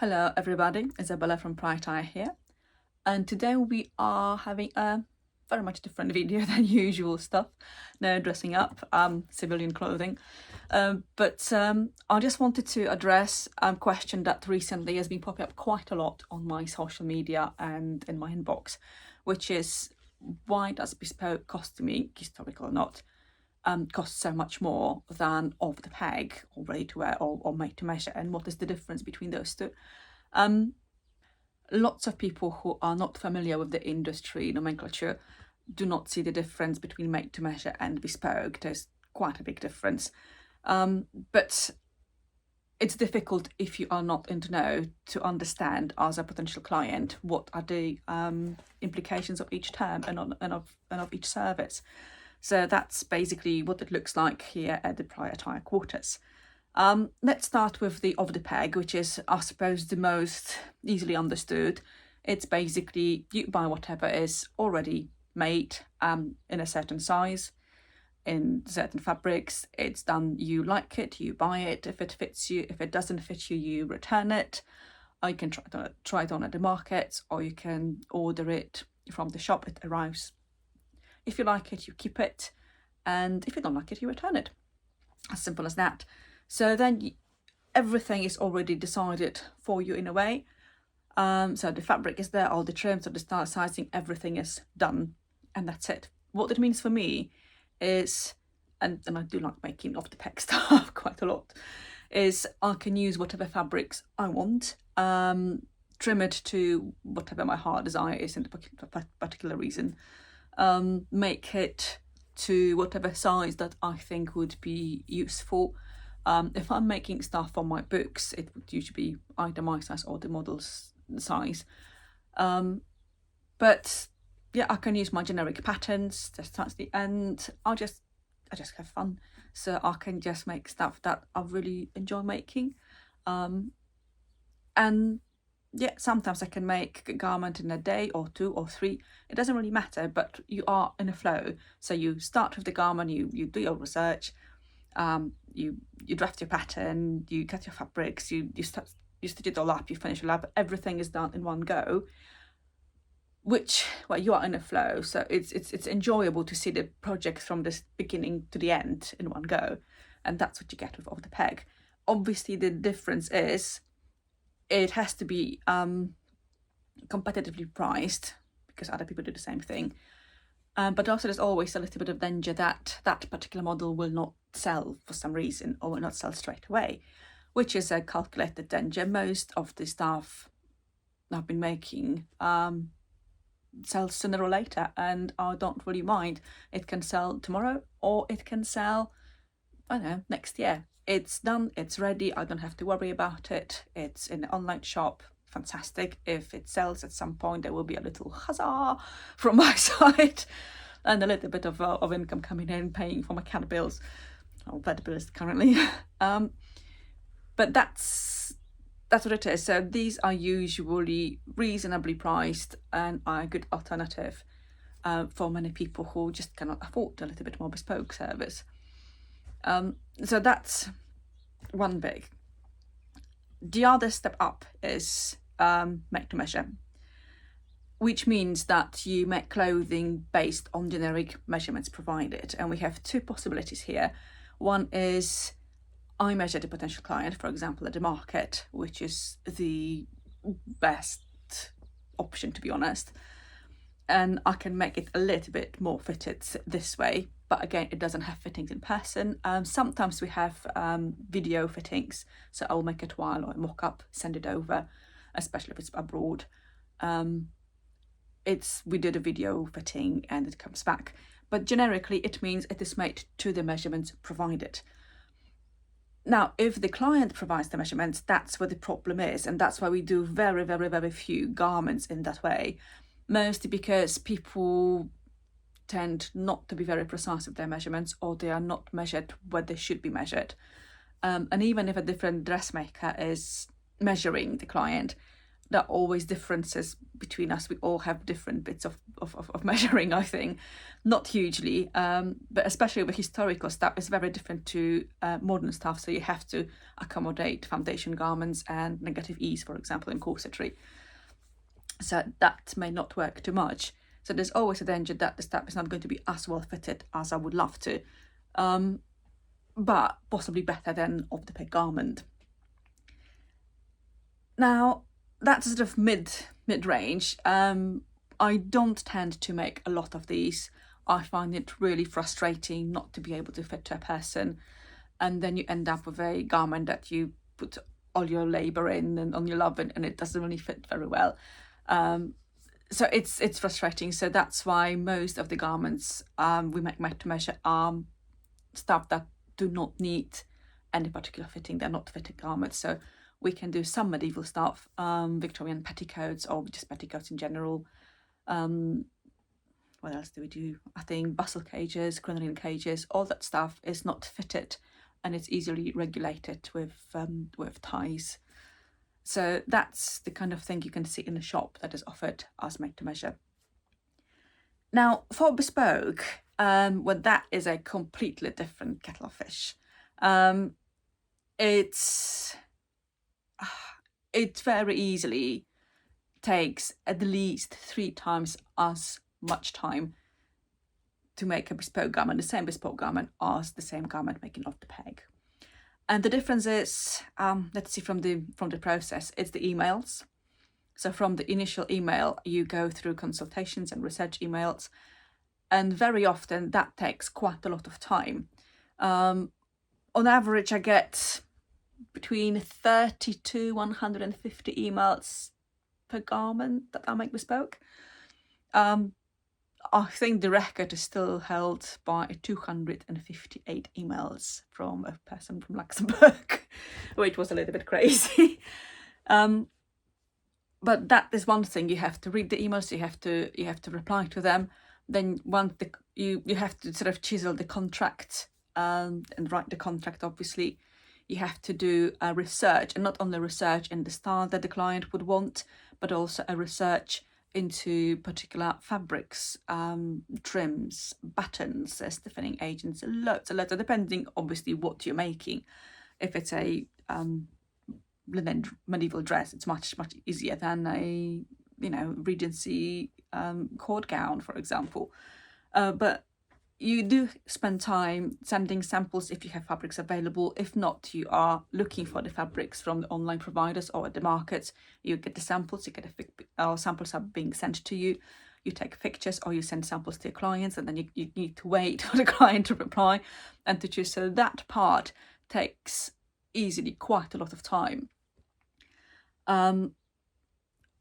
Hello everybody, Isabella from clientele here, and today we are having a very much different video than usual stuff. No dressing up, civilian clothing, but I just wanted to address a question that recently has been popping up quite a lot on my social media and in my inbox, which is why does Bespoke costuming, historical or not, cost so much more than off the peg or ready to wear or made to measure, and what is the difference between those two? Lots of people who are not familiar with the industry nomenclature do not see the difference between made to measure and bespoke. There's quite a big difference, but it's difficult if you are not in the know to understand as a potential client what are the implications of each term and of each service. So that's basically what it looks like here at the prior tire quarters. Let's start with the off the peg, which is, I suppose, the most easily understood. It's basically you buy whatever is already made in a certain size, in certain fabrics. It's done, you like it, you buy it. If it fits you, if it doesn't fit you, you return it. Or you can try it on at the market, or you can order it from the shop. It arrives. If you like it, you keep it, and if you don't like it, you return it. As simple as that. So then everything is already decided for you in a way. So the fabric is there, all the trims, all the style, sizing, everything is done, and that's it. What it means for me is, and I do like making off the peg stuff quite a lot, is I can use whatever fabrics I want, trim it to whatever my heart desire is in the particular reason, make it to whatever size that I think would be useful. If I'm making stuff for my books, it would usually be either my size or the model's size. But yeah, I can use my generic patterns. That's the end. I just have fun, so I can just make stuff that I really enjoy making. And yeah, sometimes I can make a garment in a day or 2 or 3. It doesn't really matter, but you are in a flow. So you start with the garment, you do your research, you draft your pattern, you cut your fabrics, you stitch it all up, you finish it up. Everything is done in one go. Which, well, you are in a flow, so it's enjoyable to see the project from the beginning to the end in one go, and that's what you get with off the peg. Obviously, the difference is it has to be competitively priced because other people do the same thing. But also there's always a little bit of danger that that particular model will not sell for some reason or will not sell straight away, which is a calculated danger. Most of the stuff I've been making sells sooner or later, and I don't really mind. It can sell tomorrow or it can sell, I don't know, next year. It's done, it's ready, I don't have to worry about it. It's in the online shop, fantastic. If it sells at some point, there will be a little huzzah from my side and a little bit of income coming in, paying for my cat bills, or vet bills currently. But that's what it is. So these are usually reasonably priced and are a good alternative for many people who just cannot afford a little bit more bespoke service. So that's one big. The other step up is make to measure, which means that you make clothing based on generic measurements provided. And we have 2 possibilities here. One is I measure the potential client, for example, at the market, which is the best option, to be honest. And I can make it a little bit more fitted this way. But again, it doesn't have fittings in person. Sometimes we have video fittings. So I'll make a toile or a mock-up, send it over, especially if it's abroad. We did a video fitting and it comes back. But generically, it means it is made to the measurements provided. Now, if the client provides the measurements, that's where the problem is. And that's why we do very, very, very few garments in that way. Mostly because people tend not to be very precise with their measurements, or they are not measured where they should be measured. And even if a different dressmaker is measuring the client, there are always differences between us. We all have different bits of measuring, I think. Not hugely, but especially with historical stuff, it's very different to modern stuff. So you have to accommodate foundation garments and negative ease, for example, in corsetry. So that may not work too much. So there's always a danger that the stuff is not going to be as well fitted as I would love to, but possibly better than off the peg garment. Now, that's sort of mid-range. I don't tend to make a lot of these. I find it really frustrating not to be able to fit to a person, and then you end up with a garment that you put all your labour in and all your love in, and it doesn't really fit very well. So it's frustrating. So that's why most of the garments we make made to measure are stuff that do not need any particular fitting. They're not fitted garments. So we can do some medieval stuff, Victorian petticoats, or just petticoats in general. What else do we do? I think bustle cages, crinoline cages, all that stuff is not fitted, and it's easily regulated with ties. So that's the kind of thing you can see in the shop that is offered as made to measure. Now, for bespoke, well, that is a completely different kettle of fish. It very easily takes at least 3 times as much time to make a bespoke garment, the same bespoke garment, as the same garment making off the peg. And the difference is, let's see from the process, it's the emails. So from the initial email, you go through consultations and research emails, and very often that takes quite a lot of time. On average, I get between 30 to 150 emails per garment that I make bespoke. I think the record is still held by 258 emails from a person from Luxembourg, which was a little bit crazy. But that is one thing. You have to read the emails, you have to reply to them. Then you have to sort of chisel the contract and write the contract, obviously. You have to do a research, and not only research in the style that the client would want, but also a research into particular fabrics, trims, buttons, stiffening agents, loads, depending obviously what you're making. If it's a linen medieval dress, it's much easier than a Regency court gown, for example. But you do spend time sending samples if you have fabrics available. If not, you are looking for the fabrics from the online providers or at the markets. You get the samples, samples are being sent to you. You take pictures or you send samples to your clients, and then you need to wait for the client to reply and to choose. So that part takes easily quite a lot of time.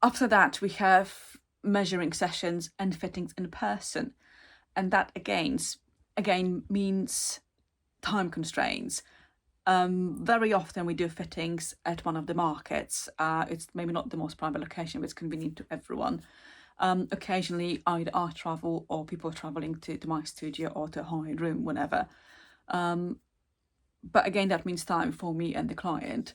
After that, we have measuring sessions and fittings in person. And that again means time constraints. Very often we do fittings at one of the markets. It's maybe not the most private location, but it's convenient to everyone. Occasionally, either I travel or people are traveling to my studio or to a hired room, whenever. But again, that means time for me and the client.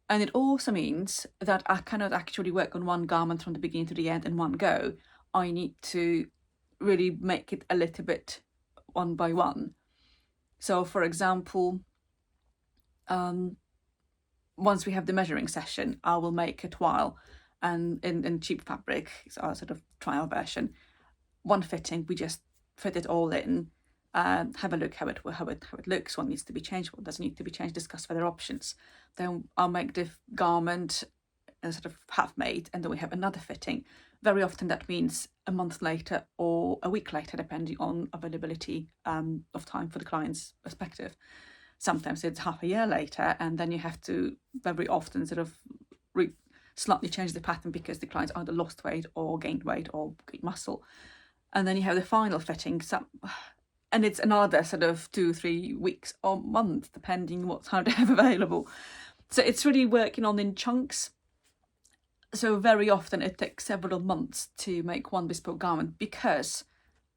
And it also means that I cannot actually work on one garment from the beginning to the end in one go. I need to really make it a little bit one by one. So, for example, once we have the measuring session, I will make a toile, and in cheap fabric, so our sort of trial version, one fitting, we just fit it all in, have a look how it looks, what needs to be changed, what doesn't need to be changed, discuss further options. Then I'll make the garment sort of half made, and then we have another fitting. Very often that means a month later or a week later, depending on availability of time for the client's perspective. Sometimes it's half a year later, and then you have to very often sort of slightly change the pattern because the client's either lost weight or gained weight or gained muscle. And then you have the final fitting, and it's another sort of 2-3 weeks or month, depending what time they have available. So it's really working on in chunks. So very often it takes several months to make one bespoke garment because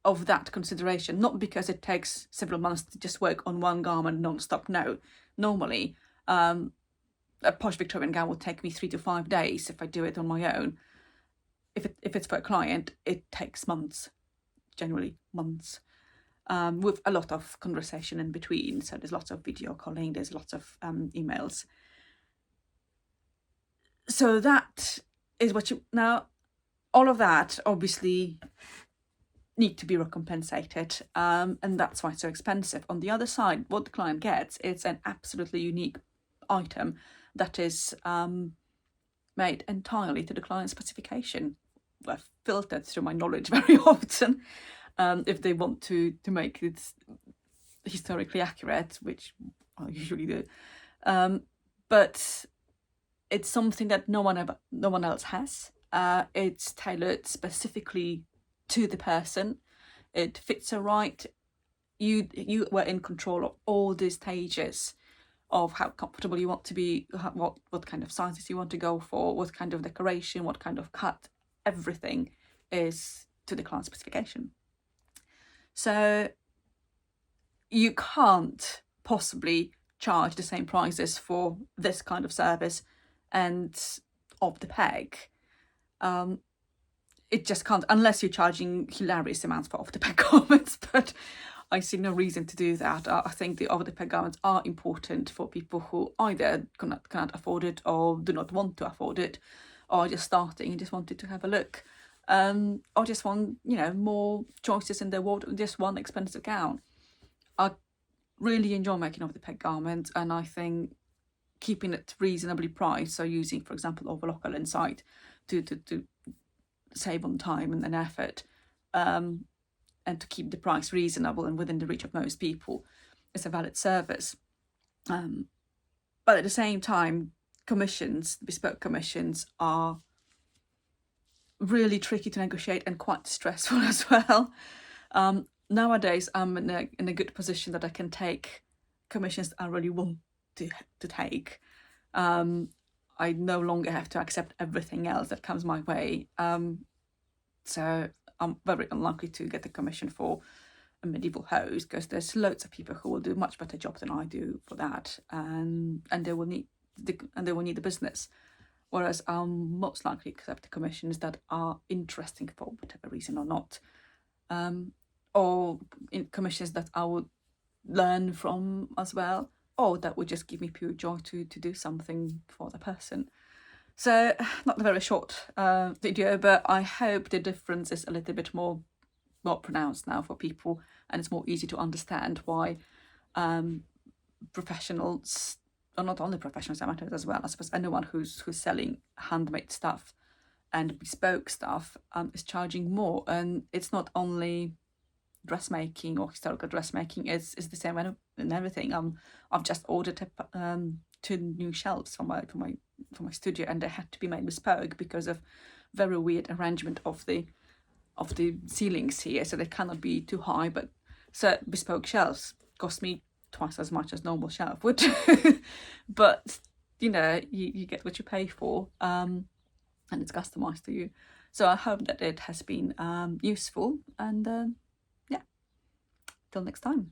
of that consideration, not because it takes several months to just work on one garment non-stop. No, normally a posh Victorian gown will take me 3 to 5 days if I do it on my own. If it's for a client, it takes months, generally months, with a lot of conversation in between. So there's lots of video calling, there's lots of emails. So that is what you, now all of that obviously need to be recompensated, and that's why it's so expensive. On the other side, what the client gets is an absolutely unique item that is made entirely to the client's specification. I've filtered through my knowledge very often, if they want to make it historically accurate, which I usually do. But it's something that no one else has. It's tailored specifically to the person. It fits her right. You were in control of all the stages of how comfortable you want to be, what kind of sizes you want to go for, what kind of decoration, what kind of cut. Everything is to the client specification. So you can't possibly charge the same prices for this kind of service and off the peg. It just can't, unless you're charging hilarious amounts for off-the-peg garments, but I see no reason to do that. I think the off-the-peg garments are important for people who either cannot afford it or do not want to afford it, or just starting and just wanted to have a look, or just want, more choices in their wardrobe, just one expensive gown. I really enjoy making off-the-peg garments, and I think keeping it reasonably priced, so using, for example, overlocker inside to save on time and effort, and to keep the price reasonable and within the reach of most people, is a valid service. But at the same time, bespoke commissions, are really tricky to negotiate and quite stressful as well. Nowadays, I'm in a good position that I can take commissions that I really want to take. I no longer have to accept everything else that comes my way. So I'm very unlikely to get a commission for a medieval hose, because there's loads of people who will do a much better job than I do for that, and they will need the business. Whereas I'll most likely accept the commissions that are interesting for whatever reason or not, or commissions that I would learn from as well, or that would just give me pure joy to do something for the person. So, not a very short video, but I hope the difference is a little bit more pronounced now for people, and it's more easy to understand why professionals, or not only professionals, amateurs as well, I suppose anyone who's selling handmade stuff and bespoke stuff is charging more. And it's not only dressmaking or historical dressmaking, it's the same in everything. I've just ordered 2 new shelves for my studio, and they had to be made bespoke because of very weird arrangement of the ceilings here, so they cannot be too high. But so bespoke shelves cost me twice as much as normal shelf would. But you get what you pay for, and it's customized to you. So I hope that it has been useful, and yeah, till next time.